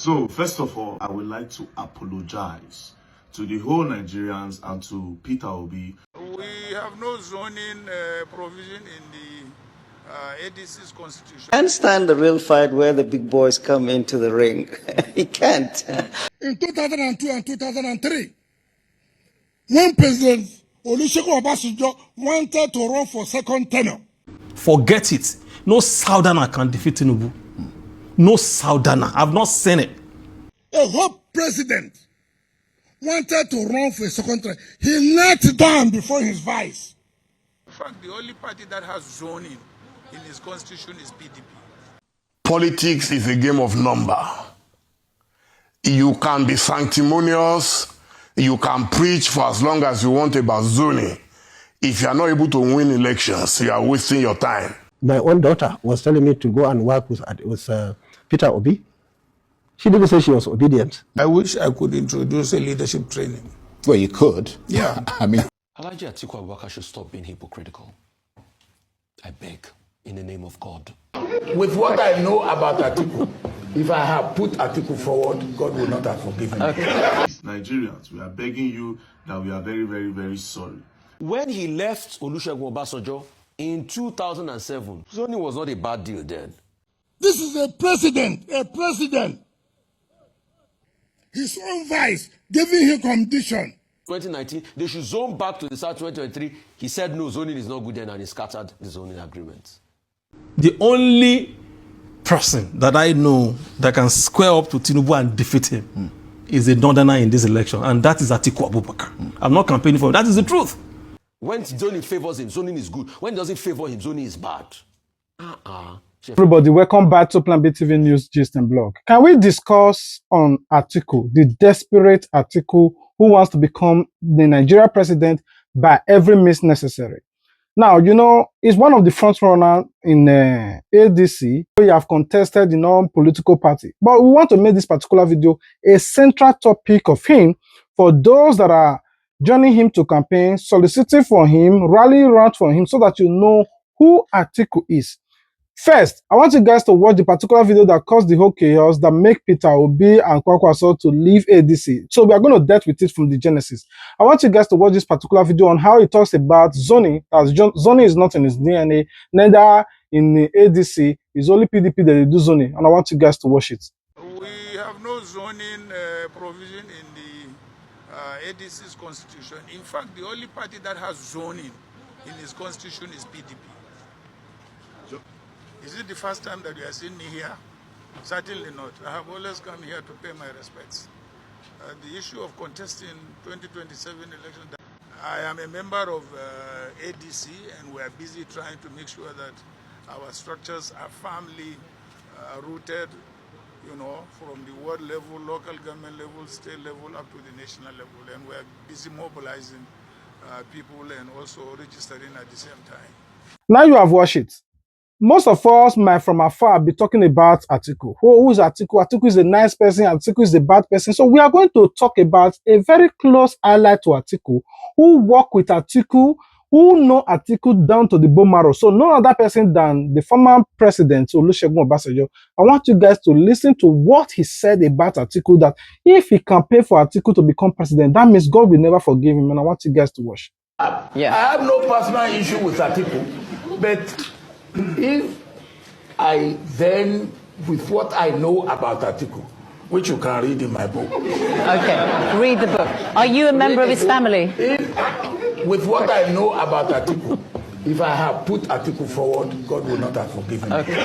So, first of all, I would like to apologize to the whole Nigerians and to Peter Obi. We have no zoning provision in the ADC's constitution. I understand the real fight where the big boys come into the ring. He can't. In 2002 and 2003, when President Olusegun Obasanjo wanted to run for second tenure. Forget it. No Southerner can defeat Tinubu. No Southerner. I've not seen it. A whole president wanted to run for a second term. He knelt down before his vice. In fact, the only party that has zoning in his constitution is PDP. Politics is a game of number. You can be sanctimonious, you can preach for as long as you want about zoning. If you are not able to win elections, you are wasting your time. My own daughter was telling me to go and work with Peter Obi. She didn't say she was obedient. I wish I could introduce a leadership training. Well, you could. Yeah. I mean, Alhaji Atiku Abubakar should stop being hypocritical. I beg, in the name of God. With what I know about Atiku, if I have put Atiku forward, God will not have forgiven me. Nigerians, we are begging you that we are very, very, very sorry. When he left Olusegun Obasanjo in 2007, zoning was not a bad deal then. This is a president. His own vice giving him condition. 2019, they should zone back to the South 2023. He said no, zoning is not good then, and he scattered the zoning agreement. The only person that I know that can square up to Tinubu and defeat him is a northerner in this election, and that is Atiku Abubakar. I'm not campaigning for him. That is the truth. When zoning favors him, zoning is good. When it doesn't favor him, zoning is bad. Everybody, welcome back to Plan B TV News Gist and Blog. Can we discuss on Atiku, the desperate Atiku who wants to become the Nigeria president by every means necessary? Now, you know, he's one of the front runners in ADC. We have contested in all political party. But we want to make this particular video a central topic of him for those that are joining him to campaign, soliciting for him, rallying around for him, so that you know who Atiku is. First, I want you guys to watch the particular video that caused the whole chaos that make Peter Obi and Kwankwaso to leave ADC. So we are going to deal with it from the genesis. I want you guys to watch this particular video on how he talks about zoning. As zoning is not in his DNA, neither in the ADC. It's only PDP that they do zoning. And I want you guys to watch it. We have no zoning provision in the ADC's constitution. In fact, the only party that has zoning in its constitution is PDP. Is it the first time that you are seeing me here? Certainly not. I have always come here to pay my respects. The issue of contesting 2027 election, I am a member of ADC, and we are busy trying to make sure that our structures are firmly rooted, you know, from the world level, local government level, state level, up to the national level. And we are busy mobilizing people and also registering at the same time. Now you have watched it. Most of us might from afar be talking about Atiku. Who is Atiku? Atiku is a nice person. Atiku is a bad person. So we are going to talk about a very close ally to Atiku, who work with Atiku, who know Atiku down to the bone marrow. So no other person than the former president, Olusegun Obasanjo. I want you guys to listen to what he said about Atiku, that if he can pay for Atiku to become president, that means God will never forgive him. And I want you guys to watch. Yeah. I have no personal issue with Atiku, but if I then, with what I know about Atiku, which you can read in my book. Okay, read the book. Are you a member of his family? With what I know about Atiku, if I have put Atiku forward, God will not have forgiven me. Okay.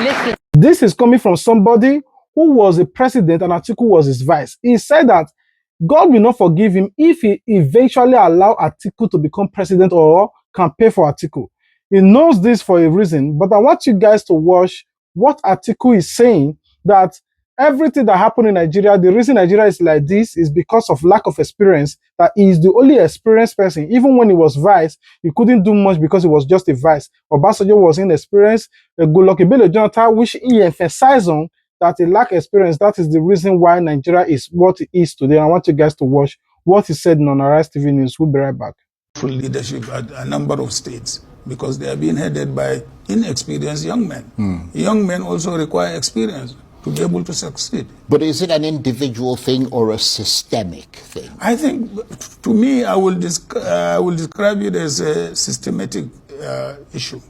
Listen. This is coming from somebody who was a president and Atiku was his vice. He said that God will not forgive him if he eventually allow Atiku to become president or campaign for Atiku. He knows this for a reason, but I want you guys to watch what Atiku is saying, that everything that happened in Nigeria, the reason Nigeria is like this is because of lack of experience, that he is the only experienced person. Even when he was vice, he couldn't do much because he was just a vice. Obasanjo was inexperienced. Goodluck Bello Jonathan, which he emphasized on, that he lack experience. That is the reason why Nigeria is what it is today. I want you guys to watch what he said on Arise TV News. We'll be right back. Full leadership at a number of states because they are being headed by inexperienced young men. Young men also require experience to be able to succeed. But is it an individual thing or a systemic thing? I think, to me, I will describe it as a systematic issue,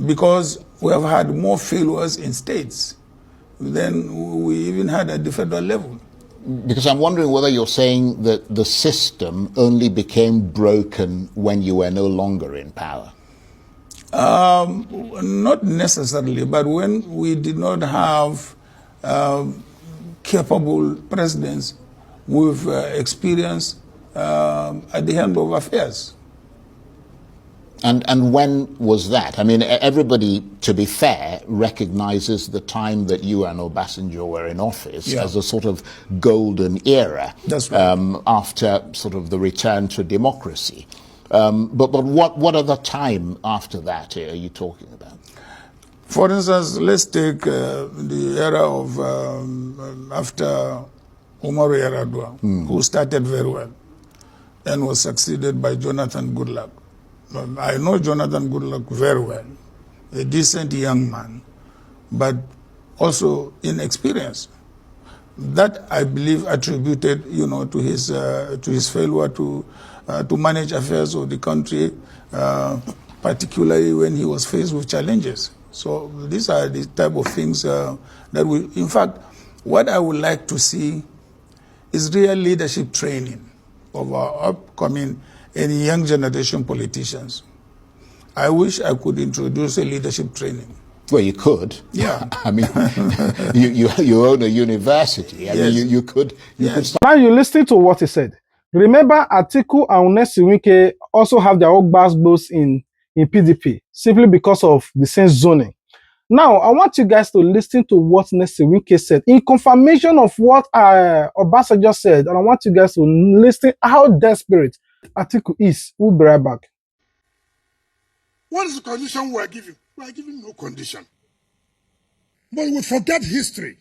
because we have had more failures in states than we even had at the federal level. Because I'm wondering whether you're saying that the system only became broken when you were no longer in power. Not necessarily, but when we did not have capable presidents with experience at the helm of affairs. And when was that? I mean, everybody, to be fair, recognizes the time that you and Obasanjo were in office as a sort of golden era. That's right. After sort of the return to democracy. But what other time after that are you talking about? For instance, let's take the era of after Umaru Yar'Adua, who started very well and was succeeded by Jonathan Goodluck. I know Jonathan Goodluck very well, a decent young man, but also inexperienced. That, I believe, attributed, to his failure to manage affairs of the country, particularly when he was faced with challenges. So these are the type of things that we, in fact, what I would like to see is real leadership training of our upcoming and young generation politicians. I wish I could introduce a leadership training. Well, you could. Yeah. I mean, you own a university. I mean, you could. Now you listen to what he said. Remember, Atiku and Wike also have their own gbas in PDP simply because of the same zoning. Now, I want you guys to listen to what Wike said in confirmation of what Obasanjo said, and I want you guys to listen how desperate Atiku is. We'll be right back. What is the condition we are giving? We are giving no condition. But we forget history.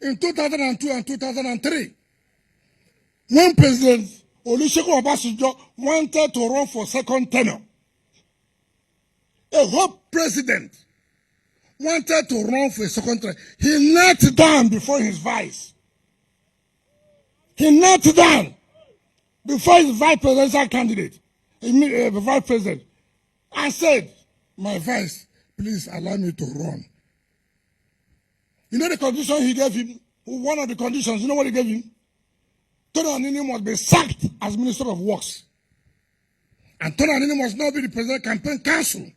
In 2002 and 2003, when President Olusegun Obasanjo wanted to run for second tenure, a whole president wanted to run for a second tenure. He knelt down before his vice. He knelt down before his vice presidential candidate, the vice president, and said, "My vice, please allow me to run." You know the condition he gave him? One of the conditions, you know what he gave him? Tony Anini must be sacked as Minister of Works. And Tony Anini must not be the President Campaign Council.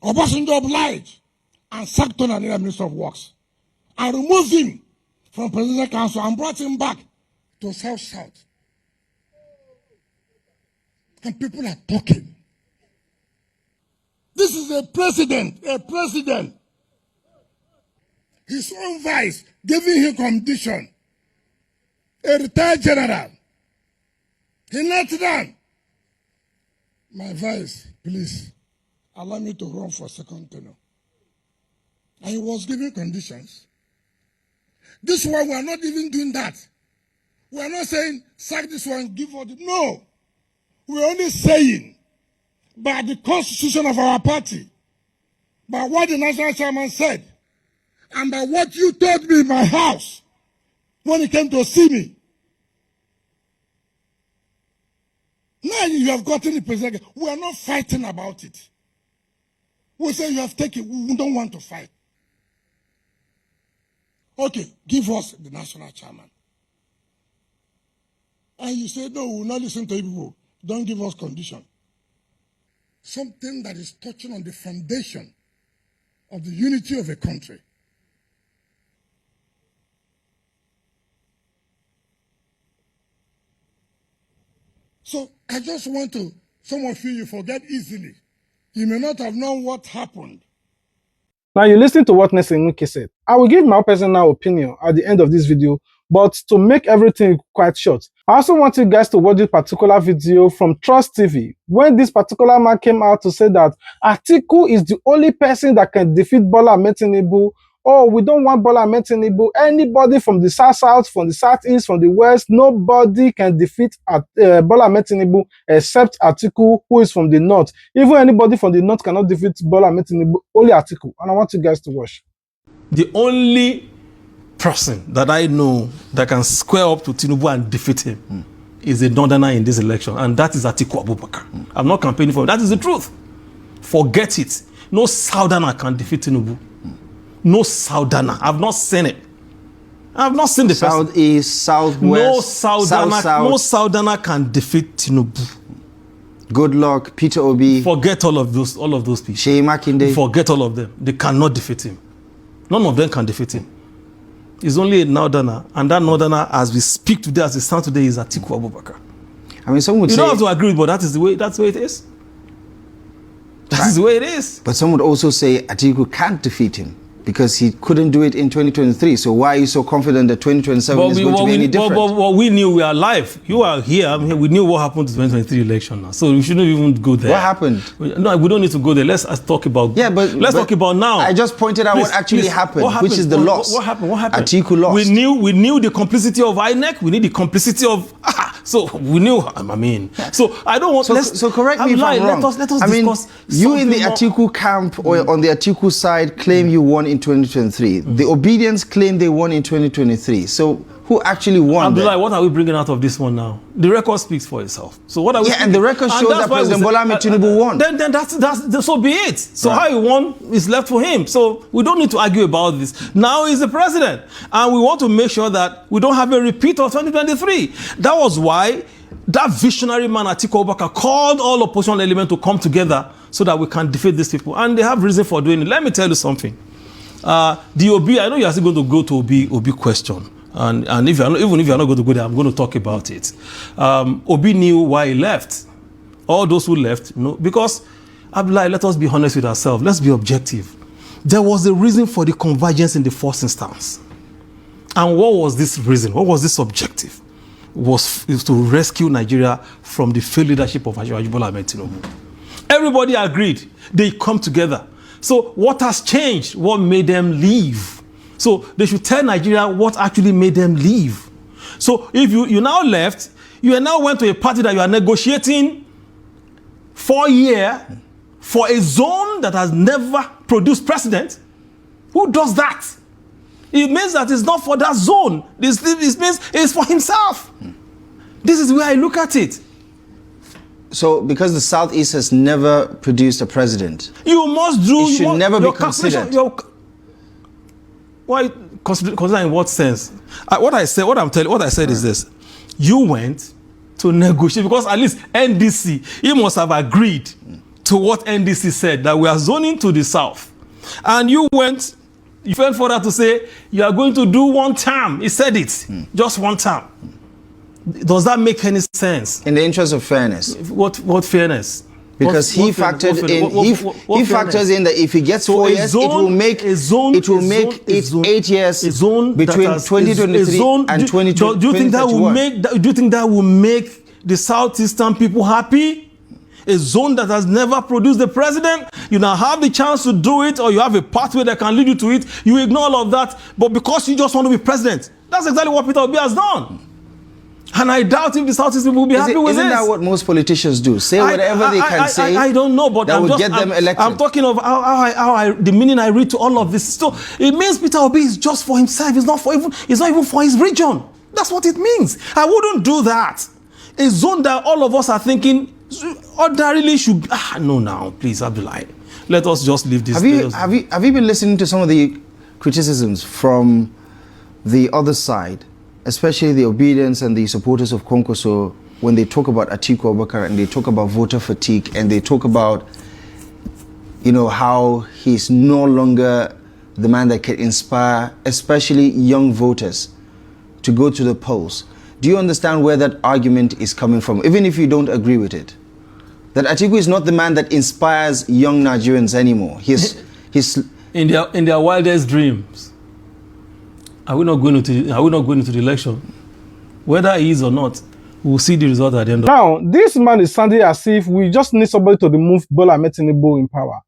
Obasanjo obliged and sacked Tony Anini as Minister of Works. And removed him from Presidential Council and brought him back to South. And people are talking. This is a president. His own vice giving him condition. A retired general. He knelt down. "My vice, please, allow me to run for second tenure." And he was given conditions. This one, we are not even doing that. We are not saying, sack this one, give all the... No. We are only saying, by the constitution of our party, by what the national chairman said, and by what you told me in my house, when he came to see me. Now you have gotten the president. We are not fighting about it. We say you have taken, we don't want to fight. Okay, give us the national chairman. And you say, no, we will not listen to people. Don't give us condition. Something that is touching on the foundation of the unity of a country. So I just want to, some of you forget easily. You may not have known what happened. Now you listen to what Wike said. I will give my personal opinion at the end of this video, but to make everything quite short, I also want you guys to watch this particular video from Trust TV, when this particular man came out to say that Atiku is the only person that can defeat Bola Ahmed Tinubu oh, we don't want Bola Ahmed Tinubu. Anybody from the south, from the southeast, from the west, nobody can defeat Bola Ahmed Tinubu except Atiku, who is from the north. Even anybody from the north cannot defeat Bola Ahmed Tinubu, only Atiku. And I want you guys to watch. The only person that I know that can square up to Tinubu and defeat him is a northerner in this election, and that is Atiku Abubakar. I'm not campaigning for him. That is the truth. Forget it. No southerner can defeat Tinubu. No southerner. I've not seen it. I've not seen the person. Southeast, southwest, no southerner can defeat Tinubu. Good luck, Peter Obi. Forget all of those people. Sheyi Makinde. Forget all of them. They cannot defeat him. None of them can defeat him. He's only a northerner, and that northerner, as we speak today, as it stands today, is Atiku Abubakar. I mean, some would say... You don't have to agree with, but that's the way it is. That's the way it is. But some would also say Atiku can't defeat him because he couldn't do it in 2023. So why are you so confident that 2027 is going to be any different? But we knew we are alive. You are here. I'm here. We knew what happened to the 2023 election now. So we shouldn't even go there. What happened? No, we don't need to go there. Let's talk about... Yeah, but... Let's talk about now. I just pointed out what actually happened, which is the loss. What happened? Atiku lost. We knew the complicity of INEC. We need the complicity of... So we knew, I mean... So I don't want... So correct me if I'm wrong. Let us discuss... You in the Atiku camp or on the Atiku side claim you won in 2023. The Obedience claim they won in 2023. So who actually won? Abdullah, what are we bringing out of this one now? The record speaks for itself. So what are we? Yeah, and the record shows that President Bola Ahmed Tinubu won. Then that's so be it. So how he won is left for him. So we don't need to argue about this. Now he's the president, and we want to make sure that we don't have a repeat of 2023. That was why that visionary man Atiku Abubakar called all opposition elements to come together so that we can defeat these people, and they have reason for doing it. Let me tell you something. The Obi, I know you're still going to go to Obi question, and if even if you're not going to go there, I'm going to talk about it. Obi knew why he left. All those who left, because Abdullah, let us be honest with ourselves. Let's be objective. There was a reason for the convergence in the first instance. And what was this reason? What was this objective? Is to rescue Nigeria from the failed leadership of Bola Ahmed Tinubu. Everybody agreed. They come together. So what has changed? What made them leave? So they should tell Nigeria what actually made them leave. So if you now left, you now went to a party that you are negotiating 4 years for a zone that has never produced precedent. Who does that? It means that it's not for that zone. This means it's for himself. This is where I look at it. So, because the Southeast has never produced a president, you must do. It should never be considered. Why consider in what sense? What I said is this: you went to negotiate because at least NDC, he must have agreed to what NDC said that we are zoning to the south, and you went further to say you are going to do 1 term. He said it, just 1 term. Does that make any sense? In the interest of fairness. What fairness? Because he factors in that if he gets 4 years, it will make it 8 years between 2023 and 2021. Do you think that will make the southeastern people happy? A zone that has never produced the president, you now have the chance to do it, or you have a pathway that can lead you to it. You ignore all of that, but because you just want to be president, that's exactly what Peter Obi has done. And I doubt if the Southeast people will be happy with this. Isn't that what most politicians do? Say whatever they can say. I don't know, but that will get them elected. I'm talking of the meaning I read to all of this. So it means Peter Obi is just for himself. It's not even for his region. That's what it means. I wouldn't do that. A zone that all of us are thinking ordinarily should. No, now please, Abdullah, let us just leave this. Have you been listening to some of the criticisms from the other side? Especially the Obedience and the supporters of Kwankwaso, when they talk about Atiku Abubakar and they talk about voter fatigue and they talk about, how he's no longer the man that can inspire, especially young voters, to go to the polls. Do you understand where that argument is coming from, even if you don't agree with it? That Atiku is not the man that inspires young Nigerians anymore. He's in their wildest dreams. Are we not going into the election? Whether he is or not, we'll see the result at the end of Now, this man is sounding as if we just need somebody to remove Bola Ahmed Tinubu in power.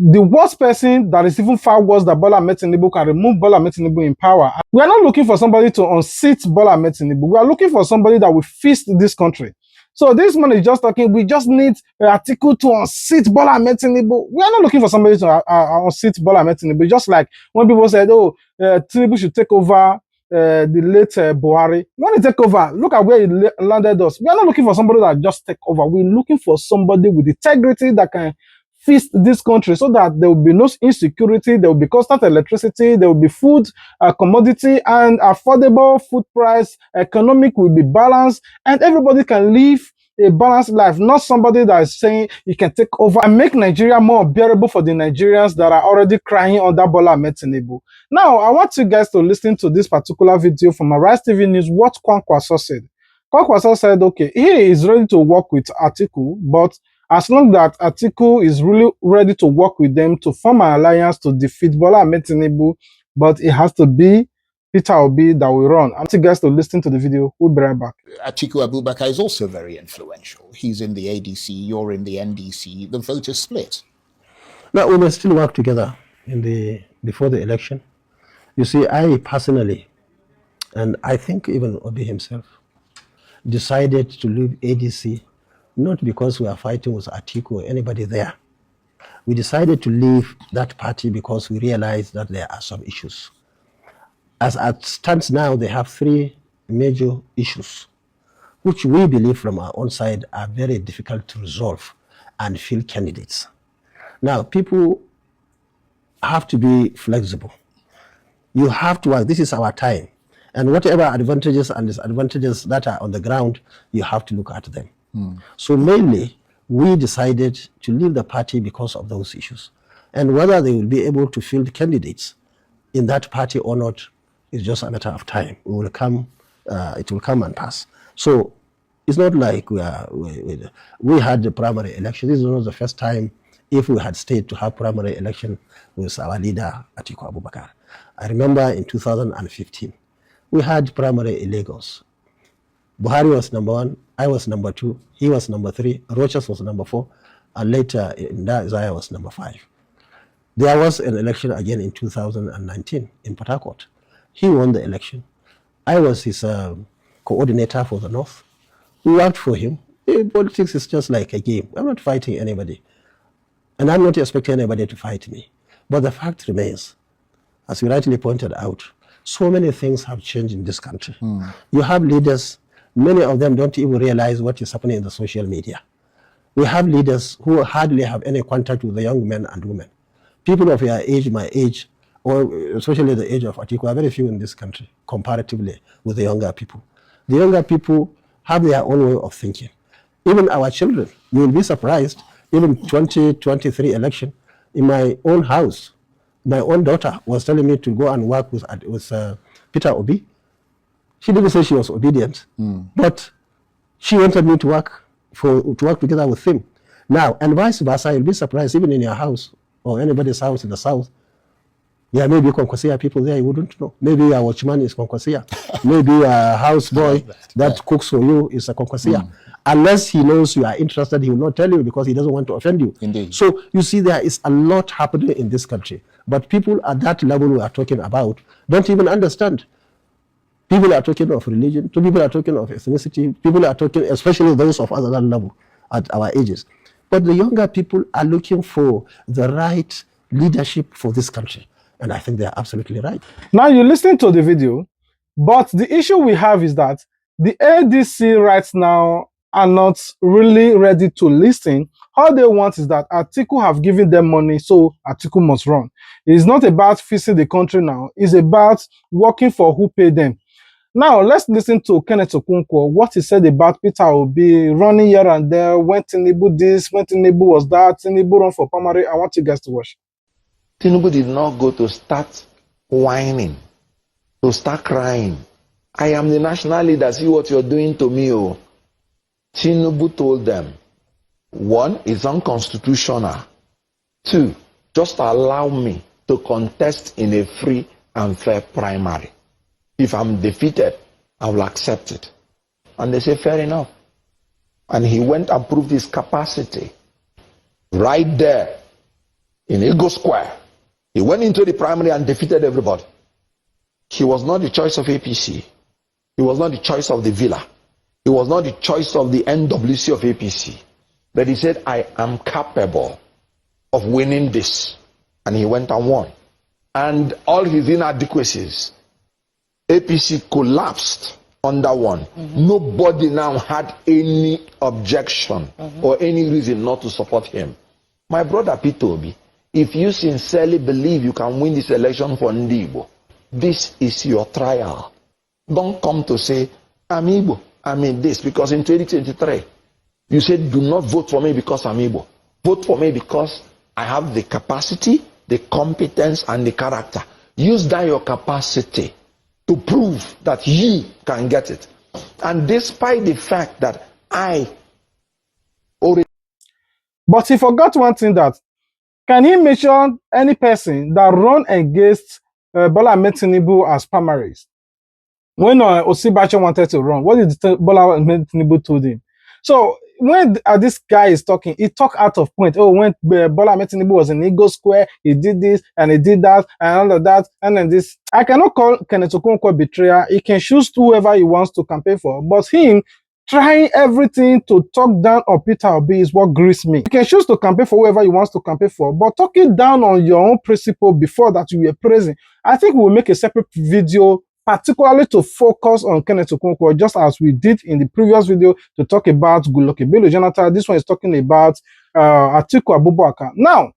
the worst person that is even far worse than Bola Ahmed Tinubu can remove Bola Ahmed Tinubu in power. We are not looking for somebody to unseat Bola Ahmed Tinubu. We are looking for somebody that will feast this country. So this man is just talking, we just need Atiku to unseat Bola Ahmed Tinubu. We are not looking for somebody to unseat Bola Ahmed Tinubu. Just like when people said, oh, Tinubu should take over the late Buhari. When he take over, look at where he landed us. We are not looking for somebody that just take over. We're looking for somebody with integrity that can feast this country so that there will be no insecurity, there will be constant electricity, there will be food, commodity, and affordable food price, economic will be balanced, and everybody can live a balanced life, not somebody that is saying he can take over and make Nigeria more bearable for the Nigerians that are already crying under Bola Ahmed Tinubu. Now, I want you guys to listen to this particular video from Arise TV News, what Kwankwaso said. Kwankwaso said, okay, he is ready to work with Atiku, but as long as Atiku is really ready to work with them to form an alliance to defeat Bola Ahmed Tinubu, but it has to be Peter Obi that will run. I want you guys to listen to the video. We'll be right back. Atiku Abubakar is also very influential. He's in the ADC, you're in the NDC. The vote is split. Now, we must still work together before the election. You see, I personally, and I think even Obi himself, decided to leave ADC not because we are fighting with Atiku or anybody there. We decided to leave that party because we realized that there are some issues. As it stands now, they have 3 major issues, which we believe from our own side are very difficult to resolve and field candidates. Now, people have to be flexible. You have to work. This is our time. And whatever advantages and disadvantages that are on the ground, you have to look at them. So mainly, we decided to leave the party because of those issues. And whether they will be able to field candidates in that party or not is just a matter of time. It will come and pass. So it's not like we had the primary election. This is not the first time if we had stayed to have primary election with our leader, Atiku Abubakar. I remember in 2015, we had primary in Lagos. Buhari was number 1, I was number 2, he was number 3, Rochas was number 4, and later Isaiah was number 5. There was an election again in 2019 in Port Harcourt. He won the election. I was his coordinator for the North. We worked for him. Politics is just like a game. I'm not fighting anybody. And I'm not expecting anybody to fight me. But the fact remains, as you rightly pointed out, so many things have changed in this country. You have leaders, many of them don't even realize what is happening in the social media. We have leaders who hardly have any contact with the young men and women. People of your age, my age, or especially the age of Atiku, are very few in this country, comparatively with the younger people. The younger people have their own way of thinking. Even our children, you will be surprised, even 2023 election, in my own house, my own daughter was telling me to go and work with Peter Obi. She didn't say she was obedient, but she wanted me to work together with him. Now, and vice versa, you'll be surprised, even in your house or anybody's house in the south, there may be Kwankwasia people there you wouldn't know. Maybe a watchman is Kwankwasia. Maybe a houseboy that cooks for you is a Kwankwasia. Unless he knows you are interested, he will not tell you because he doesn't want to offend you. Indeed. So you see, there is a lot happening in this country. But people at that level we are talking about don't even understand. People are talking of religion, people are talking of ethnicity, people are talking, especially those of other level at our ages. But the younger people are looking for the right leadership for this country. And I think they are absolutely right. Now you listen to the video, but the issue we have is that the ADC right now are not really ready to listen. All they want is that Atiku have given them money, so Atiku must run. It's not about fixing the country now. It's about working for who paid them. Now, let's listen to Kenneth Okonkwo, what he said about Peter Obi running here and there, when Tinubu this, when Tinubu was that, Tinubu run for primary. I want you guys to watch. Tinubu did not go to start whining, to start crying. I am the national leader, see what you're doing to me. Oh. Tinubu told them, 1, it's unconstitutional. 2, just allow me to contest in a free and fair primary. If I'm defeated, I will accept it. And they say, fair enough. And he went and proved his capacity. Right there in Ego Square. He went into the primary and defeated everybody. He was not the choice of APC. He was not the choice of the Villa. He was not the choice of the NWC of APC. But he said, I am capable of winning this. And he went and won. And all his inadequacies, APC collapsed under one. Nobody now had any objection or any reason not to support him. My brother Peter Obi, if you sincerely believe you can win this election for Ndibo, this is your trial. Don't come to say, I'm Igbo, I'm in this, because in 2023, you said, do not vote for me because I'm Igbo. Vote for me because I have the capacity, the competence, and the character. Use that your capacity to prove that you can get it. And despite the fact that I already... But he forgot one thing, that can he mention any person that run against Bola Ahmed Tinubu as primaries? When Osibacho wanted to run, what did Bola Ahmed Tinubu told him? So when this guy is talking, he talk out of point. Oh, when Bola Ahmed Tinubu was in Ego Square, he did this and he did that and all of that and then this. I cannot call Kenneth Okonkwo betrayer. He can choose whoever he wants to campaign for, but him trying everything to talk down on Peter Obi is what grieves me. You can choose to campaign for whoever you want to campaign for, but talking down on your own principle before that you were praising, I think we will make a separate video particularly to focus on Kenneth Okonkwo, just as we did in the previous video to talk about Goodluck Ebele Jonathan. This one is talking about Atiku Abubakar. Now,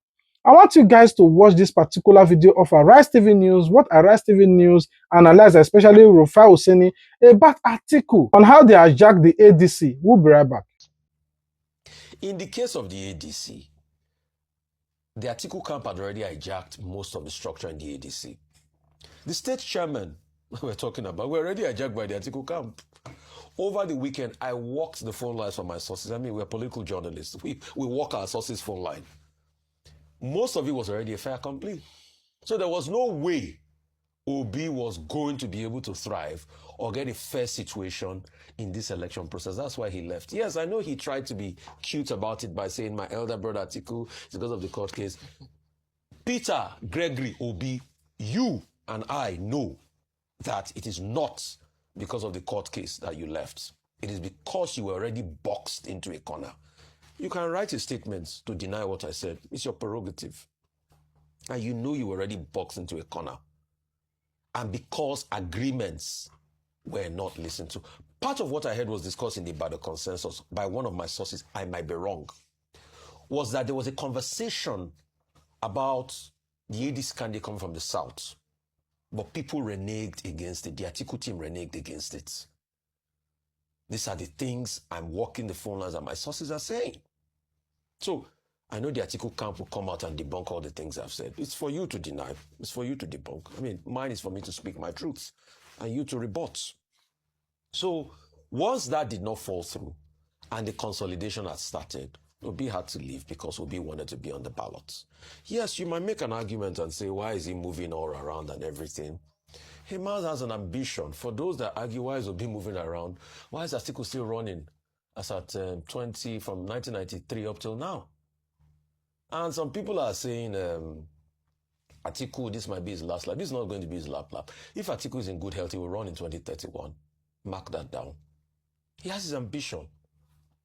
I want you guys to watch this particular video of Arise TV News, what Arise TV News analyzed, especially Rufai Oseni, about Atiku, on how they hijacked the ADC. We'll be right back. In the case of the ADC, the Atiku camp had already hijacked most of the structure in the ADC. The state chairman we're talking about were already hijacked by the Atiku camp. Over the weekend, I walked the phone lines for my sources. I mean, we're political journalists. We walk our sources' phone line. Most of it was already a fait accompli. So there was no way Obi was going to be able to thrive or get a fair situation in this election process. That's why he left. Yes, I know he tried to be cute about it by saying my elder brother Atiku is because of the court case. Peter, Gregory, Obi, you and I know that it is not because of the court case that you left. It is because you were already boxed into a corner. You can write a statement to deny what I said. It's your prerogative. And you know you were already boxed into a corner. And because agreements were not listened to. Part of what I heard was discussed in the Ibadan consensus by one of my sources, I might be wrong, was that there was a conversation about the ADC candidate coming from the south. But people reneged against it. The Atiku team reneged against it. These are the things I'm walking the phone lines and my sources are saying. So I know the Atiku camp will come out and debunk all the things I've said. It's for you to deny. It's for you to debunk. I mean, mine is for me to speak my truths and you to rebut. So once that did not fall through and the consolidation had started, Obi had to leave because Obi wanted to be on the ballot. Yes, you might make an argument and say, why is he moving all around and everything? Hey, man has an ambition. For those that argue, why is Obi moving around? Why is Atiku still running as at 20 from 1993 up till now? And some people are saying, Atiku, this might be his last lap. This is not going to be his last lap. If Atiku is in good health, he will run in 2031. Mark that down. He has his ambition.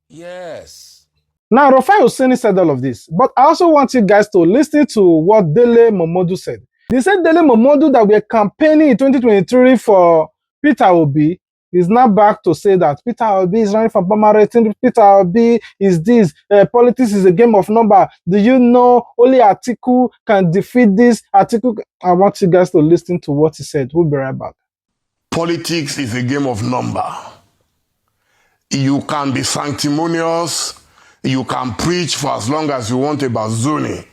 Yes. Now, Rufai Oseni said all of this, but I also want you guys to listen to what Dele Momodu said. They said Dele Momodu that we're campaigning in 2023 for Peter Obi is now back to say that Peter Obi is running for primary. Peter Obi is this. Politics is a game of number. Do you know only Atiku can defeat this? Atiku. I want you guys to listen to what he said. We'll be right back. Politics is a game of number. You can be sanctimonious. You can preach for as long as you want about zoning.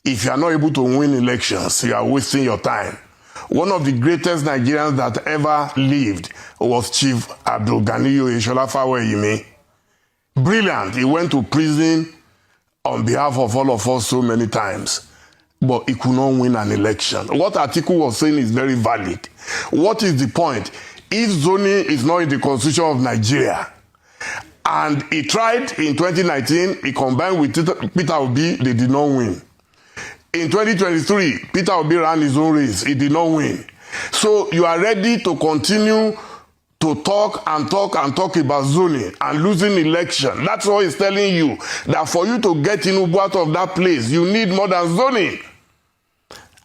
If you are not able to win elections, you are wasting your time. One of the greatest Nigerians that ever lived was Chief Abdul Ganiyu Ishola Faweyimi. Brilliant. He went to prison on behalf of all of us so many times, but he could not win an election. What Atiku was saying is very valid. What is the point? If zoning is not in the constitution of Nigeria, and he tried in 2019, he combined with Peter Obi, they did not win. In 2023, Peter Obi ran his own race. He did not win. So you are ready to continue to talk about zoning and losing election. That's what he's telling you. That for you to get Tinubu out of that place, you need more than zoning.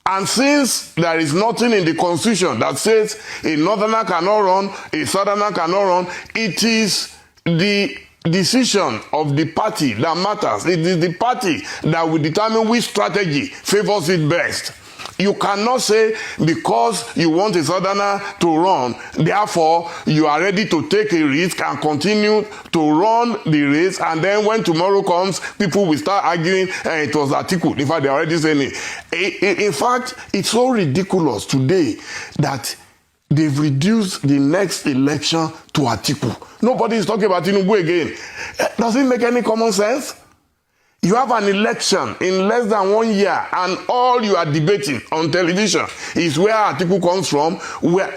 And since there is nothing in the constitution that says a northerner cannot run, a southerner cannot run, it is the decision of the party that matters. It is the party that will determine which strategy favors it best. You cannot say because you want a southerner to run, therefore you are ready to take a risk and continue to run the race, and then when tomorrow comes, people will start arguing it was Atiku. In fact, they are already saying it. In fact, it's so ridiculous today that they've reduced the next election to Atiku. Nobody is talking about Tinubu again. Does it make any common sense? You have an election in less than 1 year, and all you are debating on television is where Atiku comes from.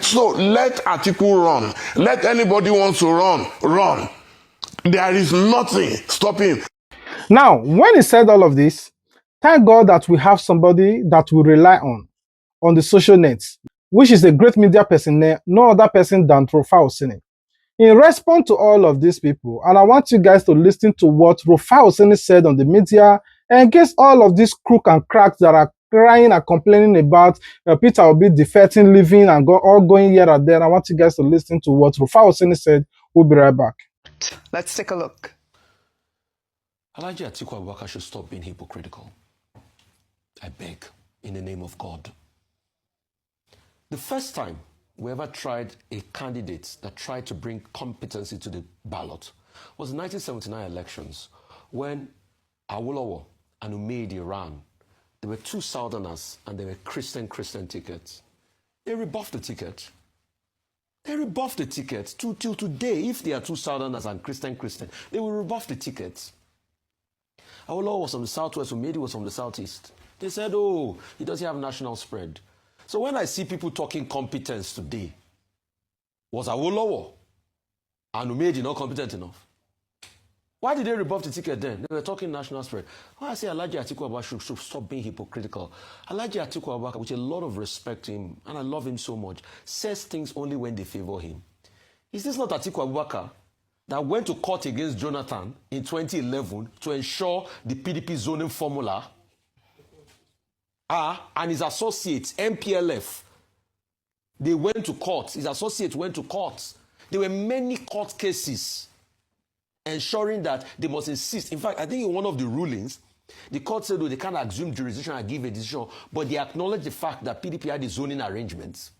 So let Atiku run. Let anybody who wants to run. There is nothing stopping. Now, when he said all of this, thank God that we have somebody that we rely on the social nets, which is a great media person, no other person than Rufai Oseni. In response to all of these people, and I want you guys to listen to what Rufai Oseni said on the media against all of these crook and cracks that are crying and complaining about Peter Obi defecting, leaving, and all going here and there. I want you guys to listen to what Rufai Oseni said. We'll be right back. Let's take a look. Alhaji Atiku Abubakar should stop being hypocritical. I beg, in the name of God. The first time we ever tried a candidate that tried to bring competency to the ballot was the 1979 elections, when Awolowo and Umedi ran. There were two Southerners and they were Christian tickets. They rebuffed the ticket. Till today. If they are two Southerners and Christian, they will rebuff the tickets. Awolowo was from the southwest, Umedi was from the southeast. They said, oh, he doesn't have national spread. So when I see people talking competence today, was Awolowo and Umedi not competent enough? Why did they rebuff the ticket then? They were talking national spread. Why I say Alhaji Atiku Abubakar should stop being hypocritical. Alhaji Atiku Abubakar, with a lot of respect to him, and I love him so much, says things only when they favor him. Is this not Atiku Abubakar that went to court against Jonathan in 2011 to ensure the PDP zoning formula? And his associates, MPLF, they went to court. His associates went to court. There were many court cases ensuring that they must insist. In fact, I think in one of the rulings, the court said, oh, they can't assume jurisdiction and give a decision, but they acknowledged the fact that PDP had the zoning arrangements.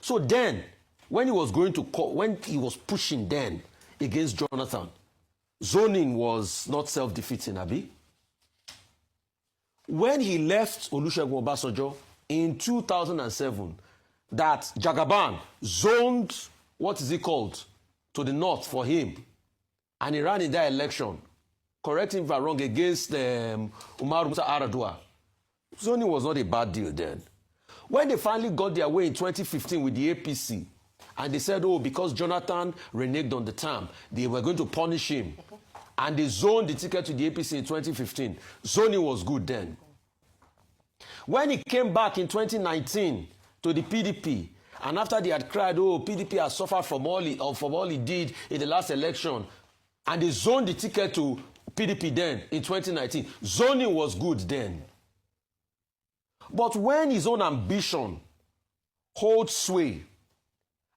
So then, when he was going to court, when he was pushing then against Jonathan, zoning was not self-defeating, Abi. When he left Olusegun Obasanjo in 2007, that Jagaban zoned, what is it called, to the north for him, and he ran in that election, correct him if I'm wrong, against Umaru Musa Aradua. Zoning was not a bad deal then. When they finally got their way in 2015 with the APC, and they said, oh, because Jonathan reneged on the term, they were going to punish him. And they zoned the ticket to the APC in 2015. Zoning was good then. When he came back in 2019 to the PDP, and after they had cried, oh, PDP has suffered from all he did in the last election, and they zoned the ticket to PDP then in 2019, zoning was good then. But when his own ambition holds sway,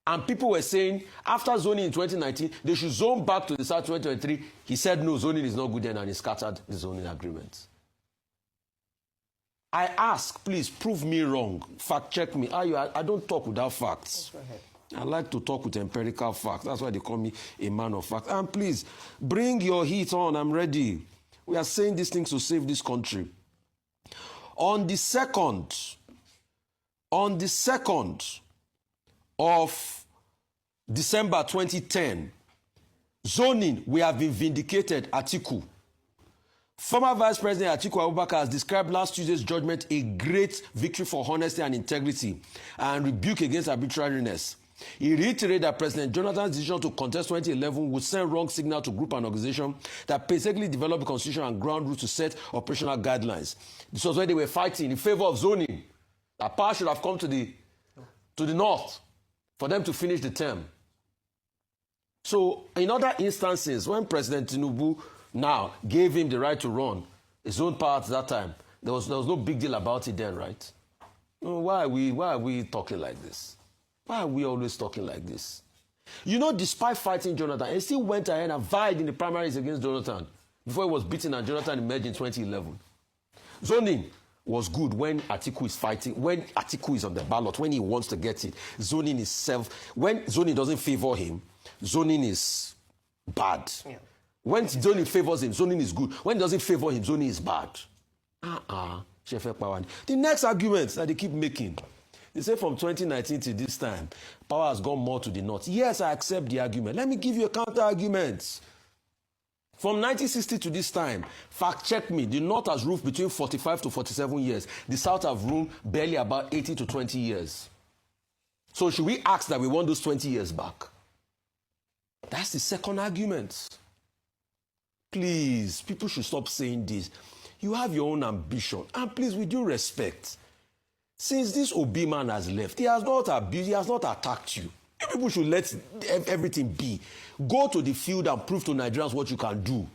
and people were saying, after zoning in 2019, they should zone back to the South 2023. He said, no, zoning is not good then, and he scattered the zoning agreement. I ask, please, prove me wrong. Fact check me. I don't talk without facts. Go ahead. I like to talk with empirical facts. That's why they call me a man of facts. And please, bring your heat on. I'm ready. We are saying these things to save this country. On the 2nd of December 2010, zoning, we have been vindicated, Atiku. Former Vice President Atiku Abubakar has described last Tuesday's judgment a great victory for honesty and integrity and rebuke against arbitrariness. He reiterated that President Jonathan's decision to contest 2011 would send wrong signal to group and organization that basically developed the constitution and ground rules to set operational guidelines. This was when they were fighting in favor of zoning. That power should have come to the north for them to finish the term. So in other instances, when President Tinubu now gave him the right to run his own power at that time, there was no big deal about it then, right? No, why are we talking like this? Why are we always talking like this? You know, despite fighting Jonathan, he still went ahead and vied in the primaries against Jonathan before he was beaten and Jonathan emerged in 2011. Zoning was good when Atiku is fighting, when Atiku is on the ballot, when he wants to get it. Zoning is when zoning doesn't favor him, zoning is bad. Yeah. When zoning favors him, zoning is good. When it doesn't favor him, zoning is bad. The next argument that they keep making, they say from 2019 to this time, power has gone more to the north. Yes, I accept the argument. Let me give you a counter argument. From 1960 to this time, fact check me, the north has ruled between 45 to 47 years. The south have ruled barely about 80 to 20 years. So should we ask that we want those 20 years back? That's the second argument. Please, people should stop saying this. You have your own ambition. And please, with due respect, since this Obi man has left, he has not abused, he has not attacked you. You people should let everything be. Go to the field and prove to Nigerians what you can do.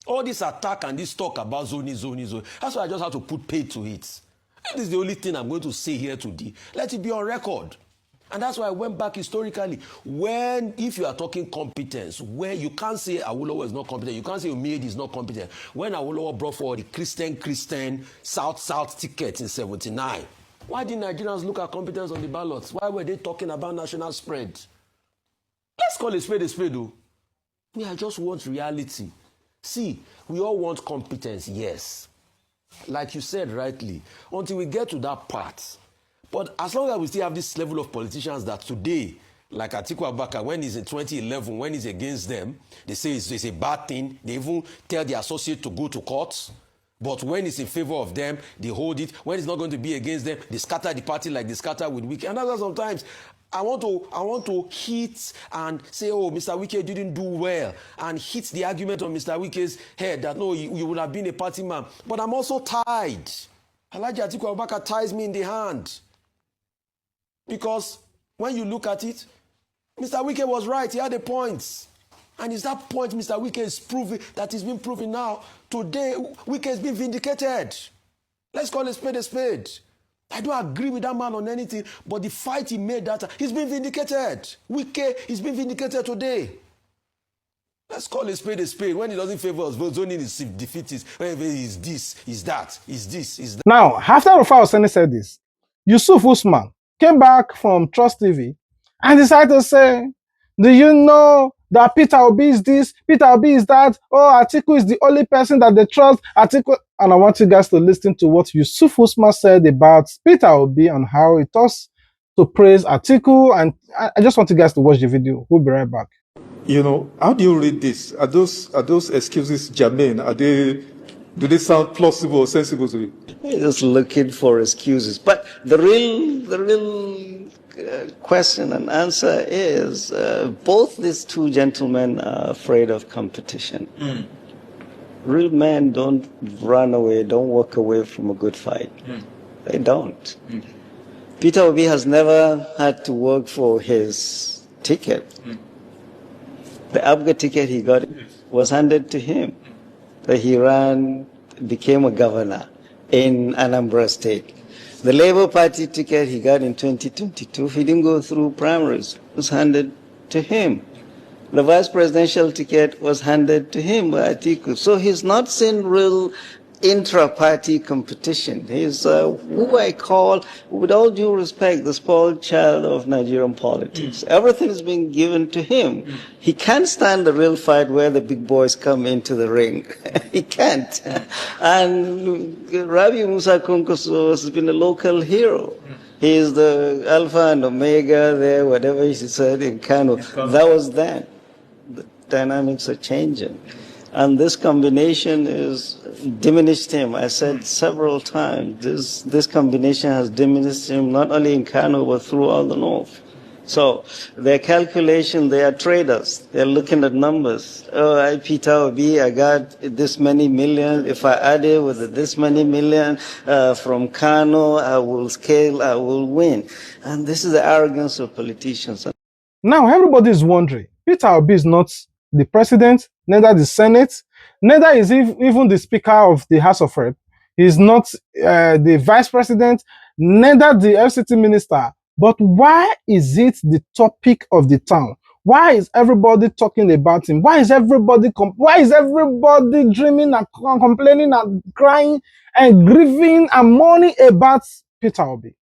All this attack and this talk about zoning. That's why I just have to put pay to it. This is the only thing I'm going to say here today. Let it be on record. And that's why I went back historically. If you are talking competence, where you can't say Awolowo is not competent, you can't say Umaid is not competent. When Awolowo brought forward the Christian South ticket in 1979, why did Nigerians look at competence on the ballots? Why were they talking about national spread? Let's call a spade, though. I just want reality. See, we all want competence, yes. Like you said rightly, until we get to that part. But as long as we still have this level of politicians that today, like Atiku Abubakar, when he's in 2011, when he's against them, they say it's a bad thing. They even tell the associate to go to court. But when it's in favor of them, they hold it. When it's not going to be against them, they scatter the party like they scatter with Wike. And that's why sometimes I want to hit and say, oh, Mr. Wike didn't do well, and hit the argument on Mr. Wike's head that, no, you would have been a party man. But I'm also tied. Alhaji Atiku Abubakar ties me in the hand. Because when you look at it, Mr. Wike was right. He had a point. And it's that point Mr. Wike is proving, that is being proven now. Today, Wike has been vindicated. Let's call a spade a spade. I don't agree with that man on anything, but the fight he made that time, he's been vindicated. Wike is being vindicated today. Let's call a spade a spade. When he doesn't favor us, zoning is defeatist. When he's this, he's that, he's this, he's that. Now, after Rufai Oseni said this, Yusuf Usman came back from Trust TV and decided to say, do you know that Peter Obi is this, Peter Obi is that, oh, Atiku is the only person that they trust, Atiku. And I want you guys to listen to what Yusuf Usman said about Peter Obi and how it was to praise Atiku. And I just want you guys to watch the video. We'll be right back. You know, how do you read this? Are those excuses germane? Do they sound plausible or sensible to you? You're just looking for excuses. But the real question and answer is both these two gentlemen are afraid of competition. Real men don't run away, don't walk away from a good fight. They don't. Peter Obi has never had to work for his ticket. The Abga ticket he got was handed to him. That he ran, became a governor in Anambra State. The Labour Party ticket he got in 2022, he didn't go through primaries, it was handed to him. The vice presidential ticket was handed to him by Atiku. So he's not seen real intra-party competition. He's who I call, with all due respect, the spoiled child of Nigerian politics. Everything is being given to him. He can't stand the real fight where the big boys come into the ring. He can't. And Rabi Musa Kwankwaso has been a local hero. He is the alpha and omega there, whatever he said in Kano. That was then. The dynamics are changing. And this combination is diminished him. I said several times, this combination has diminished him not only in Kano, but throughout the north. So their calculation, they are traders. They're looking at numbers. Oh, Peter Obi, I got this many million. If I add it with this many million from Kano, I will scale, I will win. And this is the arrogance of politicians. Now everybody is wondering, Peter Obi is not the president, neither the Senate, neither is even the Speaker of the House of Rep. He's not the Vice President, neither the FCT Minister. But why is it the topic of the town? Why is everybody talking about him? Why is everybody dreaming and complaining and crying and grieving and mourning about Peter Obi?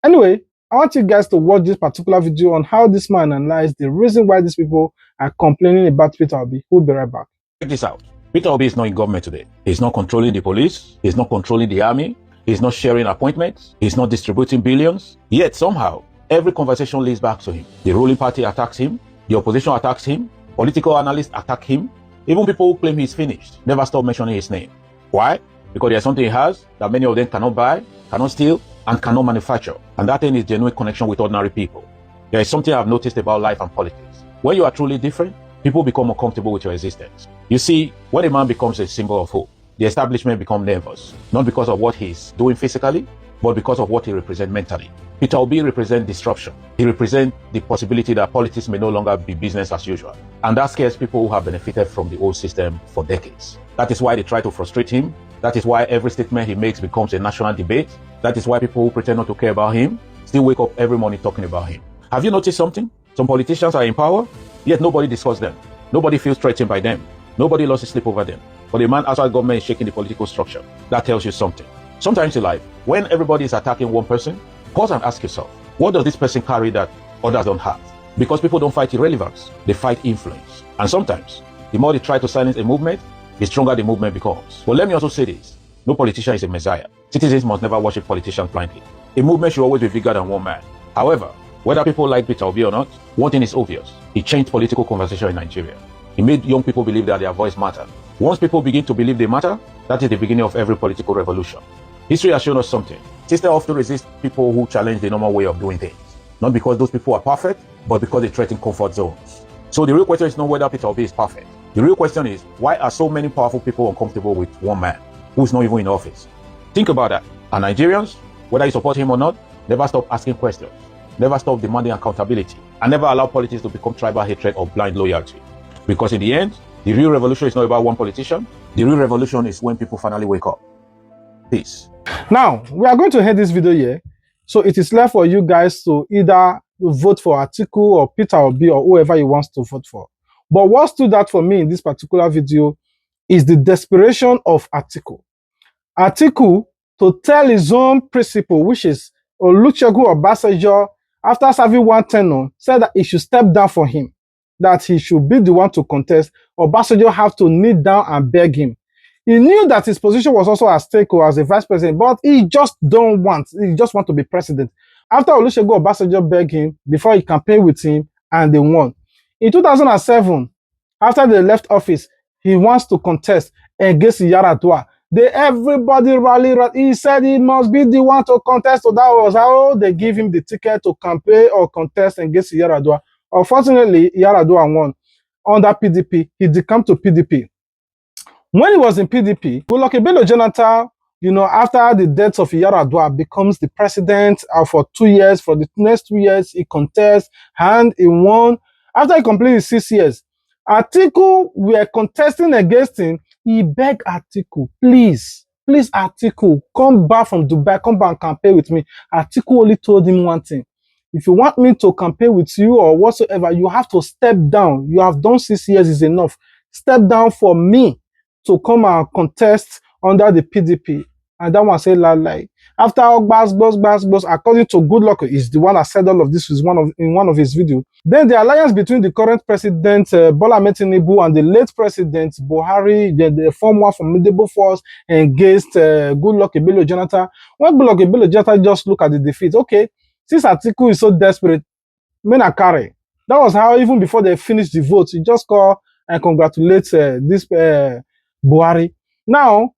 Anyway, I want you guys to watch this particular video on how this man analyzed the reason why these people are complaining about Peter Obi. We'll be right back. Check this out. Peter Obi is not in government today. He's not controlling the police. He's not controlling the army. He's not sharing appointments. He's not distributing billions. Yet somehow, every conversation leads back to him. The ruling party attacks him. The opposition attacks him. Political analysts attack him. Even people who claim he's finished never stop mentioning his name. Why? Because there's something he has that many of them cannot buy, cannot steal, and cannot manufacture. And that thing is genuine connection with ordinary people. There is something I've noticed about life and politics. When you are truly different, people become more comfortable with your existence. You see, when a man becomes a symbol of hope, the establishment becomes nervous, not because of what he's doing physically, but because of what he represents mentally. Peter Obi represents disruption. He represents the possibility that politics may no longer be business as usual. And that scares people who have benefited from the old system for decades. That is why they try to frustrate him. That is why every statement he makes becomes a national debate. That is why people who pretend not to care about him still wake up every morning talking about him. Have you noticed something? Some politicians are in power, yet nobody discusses them. Nobody feels threatened by them. Nobody lost his sleep over them. But the man outside government is shaking the political structure. That tells you something. Sometimes in life, when everybody is attacking one person, pause and ask yourself, what does this person carry that others don't have? Because people don't fight irrelevance, they fight influence. And sometimes, the more they try to silence a movement, the stronger the movement becomes. But let me also say this, no politician is a messiah. Citizens must never worship politicians blindly. A movement should always be bigger than one man. However, whether people like Peter Obi or not, one thing is obvious. He changed political conversation in Nigeria. He made young people believe that their voice mattered. Once people begin to believe they matter, that is the beginning of every political revolution. History has shown us something. Systems often resist people who challenge the normal way of doing things. Not because those people are perfect, but because they threaten comfort zones. So the real question is not whether Peter Obi is perfect. The real question is, why are so many powerful people uncomfortable with one man who is not even in office? Think about that. And Nigerians, whether you support him or not, never stop asking questions. Never stop demanding accountability. And never allow politics to become tribal hatred or blind loyalty. Because in the end, the real revolution is not about one politician. The real revolution is when people finally wake up. Peace. Now, we are going to end this video here. So it is left for you guys to either vote for Atiku or Peter Obi or whoever you want to vote for. But what stood out for me in this particular video is the desperation of Atiku. Atiku, to tell his own principle, which is Olusegun Obasanjo, after serving one tenure, said that he should step down for him, that he should be the one to contest. Obasanjo have to kneel down and beg him. He knew that his position was also at stake as a vice president, but he just want to be president. After Olusegun Obasanjo begged him before he campaigned with him, and they won. In 2007, after they left office, he wants to contest against Yaradua. Everybody rallied. He said he must be the one to contest. So that was how they give him the ticket to campaign or contest against Yaradua. Unfortunately, Yaradua won under PDP. He decamped to PDP. When he was in PDP, Goodluck Bello Jonathan, after the death of Yaradua, becomes the president for 2 years. For the next 2 years, he contests and he won. After he completed 6 years, Atiku were contesting against him. He begged Atiku, please Atiku, come back from Dubai, come back and campaign with me. Atiku only told him one thing. If you want me to campaign with you or whatsoever, you have to step down. You have done 6 years is enough. Step down for me to come and contest under the PDP. And that one said lie. After boss, according to Goodluck, is the one that said all of this in one of his videos. Then the alliance between the current president Bola Ahmed Tinubu and the late president Buhari, they form one formidable force against Goodluck Bello Jonathan. When Goodluck Bello Jonathan just look at the defeat, okay, since Atiku is so desperate, men are carry. That was how even before they finished the vote, he just called and congratulate this Buhari. Now,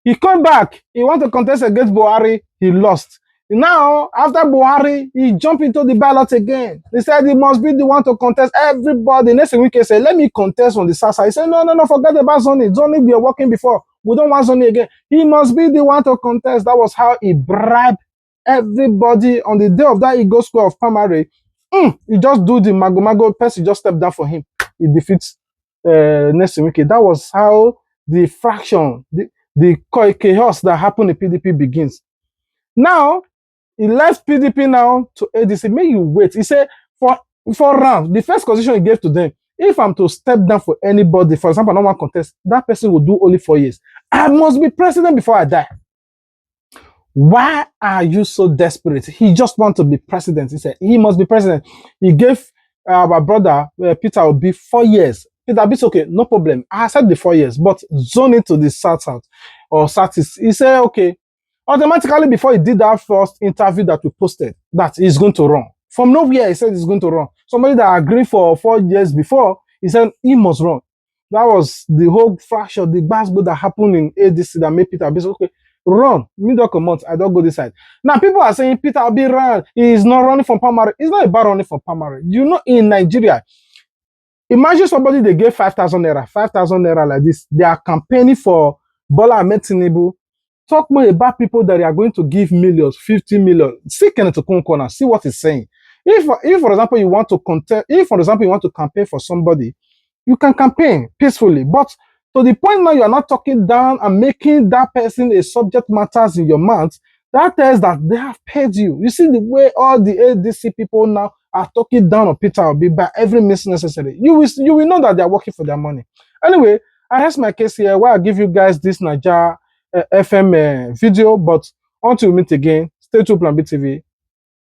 he come back. He want to contest against Buhari. He lost. Now, after Buhari, he jumped into the ballot again. He said he must be the one to contest. Everybody, next week, he said, let me contest on the south side. He said, no, forget about zoning. Zoning we were working before. We don't want zoning again. He must be the one to contest. That was how he bribed everybody on the day of that Eagle Square of primary. He just do the mago person just stepped down for him. He defeats next week. That was how the fraction, the chaos that happened in PDP begins. Now, he left PDP now to ADC. May you wait. He said, for round, the first condition he gave to them, if I'm to step down for anybody, for example, I don't want to contest, that person will do only 4 years. I must be president before I die. Why are you so desperate? He just wants to be president. He said he must be president. He gave our brother, Peter Obi, 4 years. Peter Obi said, okay, no problem. I said the 4 years, but zone it to the south or southeast. He said, okay. Automatically, before he did that first interview that we posted, that he's going to run. From nowhere, he said he's going to run. Somebody that agreed for 4 years before, he said he must run. That was the whole fracture, the basbo that happened in ADC that made Peter Obi say, okay, run. Middle of month, I don't go this side. Now, people are saying Peter Obi ran. He is not running from primary. It's not about running from primary. You know, in Nigeria, imagine somebody they gave 5,000 naira like this. They are campaigning for Bola Ahmed Tinubu. Talk more about people that are going to give millions, 50 million. See Kenneth Okonkwo, see what he's saying. If, for example, you want to contest, if, for example, you want to campaign for somebody, you can campaign peacefully. But to the point now you are not talking down and making that person a subject matters in your mouth, that tells that they have paid you. You see the way all the ADC people now are talking down on Peter Obi by every means necessary. You will know that they are working for their money. Anyway, I rest my case here where I give you guys this Niger FM video, but until we meet again, stay tuned, Plan B TV.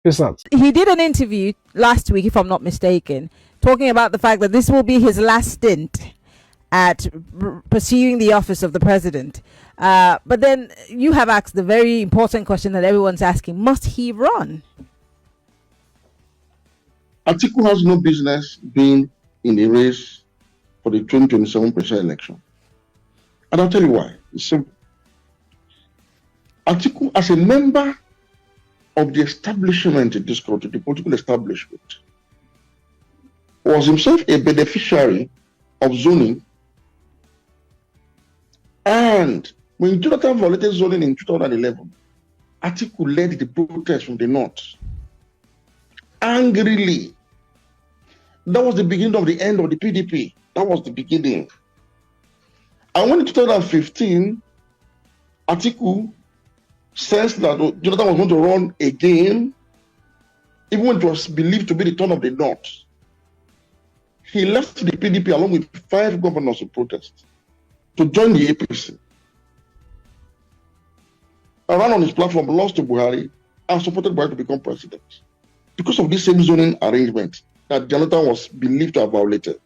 Peace out. He did an interview last week, if I'm not mistaken, talking about the fact that this will be his last stint at pursuing the office of the president. But then you have asked the very important question that everyone's asking: must he run? Atiku has no business being in the race for the 2027 presidential election. And I'll tell you why. It's simple. Atiku, as a member of the establishment in this country, the political establishment, was himself a beneficiary of zoning. And when Jonathan violated zoning in 2011, Atiku led the protest from the north. Angrily. That was the beginning of the end of the PDP. That was the beginning. And when in 2015, Atiku sensed that Jonathan was going to run again, even when it was believed to be the turn of the North, he left the PDP along with 5 governors of protest to join the APC. I ran on his platform, lost to Buhari, and supported Buhari to become president because of this same zoning arrangement that Jonathan was believed to have violated.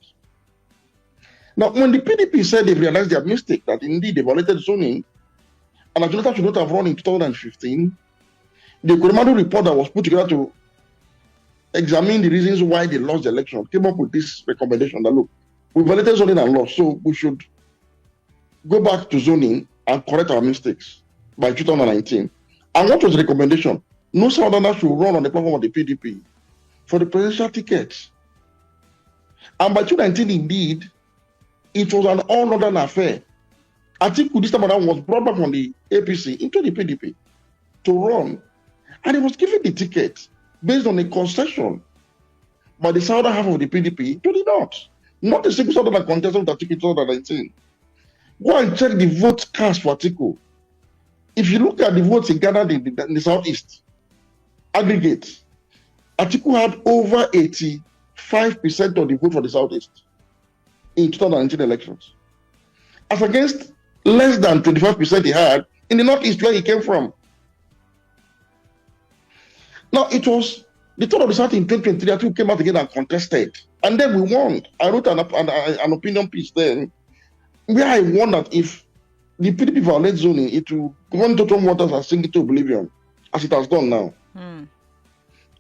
Now, when the PDP said they realized their mistake, that indeed they violated zoning, and that Jonathan should not have run in 2015, the Kuremadu report that was put together to examine the reasons why they lost the election came up with this recommendation that, look, we violated zoning and law, so we should go back to zoning and correct our mistakes by 2019. And what was the recommendation? No Southerner should run on the platform of the PDP for the presidential ticket. And by 2019, indeed, it was an all-northern affair. Atiku this time around was brought back from the APC into the PDP to run. And he was given the ticket based on a concession by the southern half of the PDP to the north. Not a single southerner contested with Atiku in 2019. Go and check the vote cast for Atiku. If you look at the votes he gathered in the southeast, aggregate, Atiku had over 85% of the vote for the southeast in 2019 elections, as against less than 25% he had in the northeast where he came from. Now, it was the turn of the south in 2023 Atiku came out again and contested, and then we won. I wrote an opinion piece then where I warned that if the PDP violate zoning, it will go into total waters and sink into oblivion, as it has done now.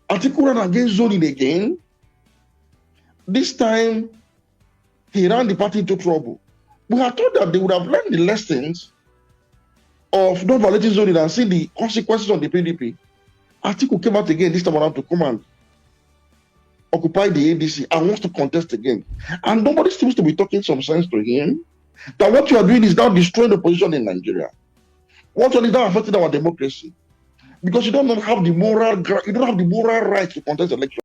Atiku ran against zoning again. This time, he ran the party into trouble. We had thought that they would have learned the lessons of not violating zoning and seen the consequences on the PDP. Atiku came out again this time around to come and occupy the ADC and wants to contest again. And nobody seems to be talking some sense to him that what you are doing is now destroying the position in Nigeria. What is now affecting our democracy? Because you don't have the moral right to contest election.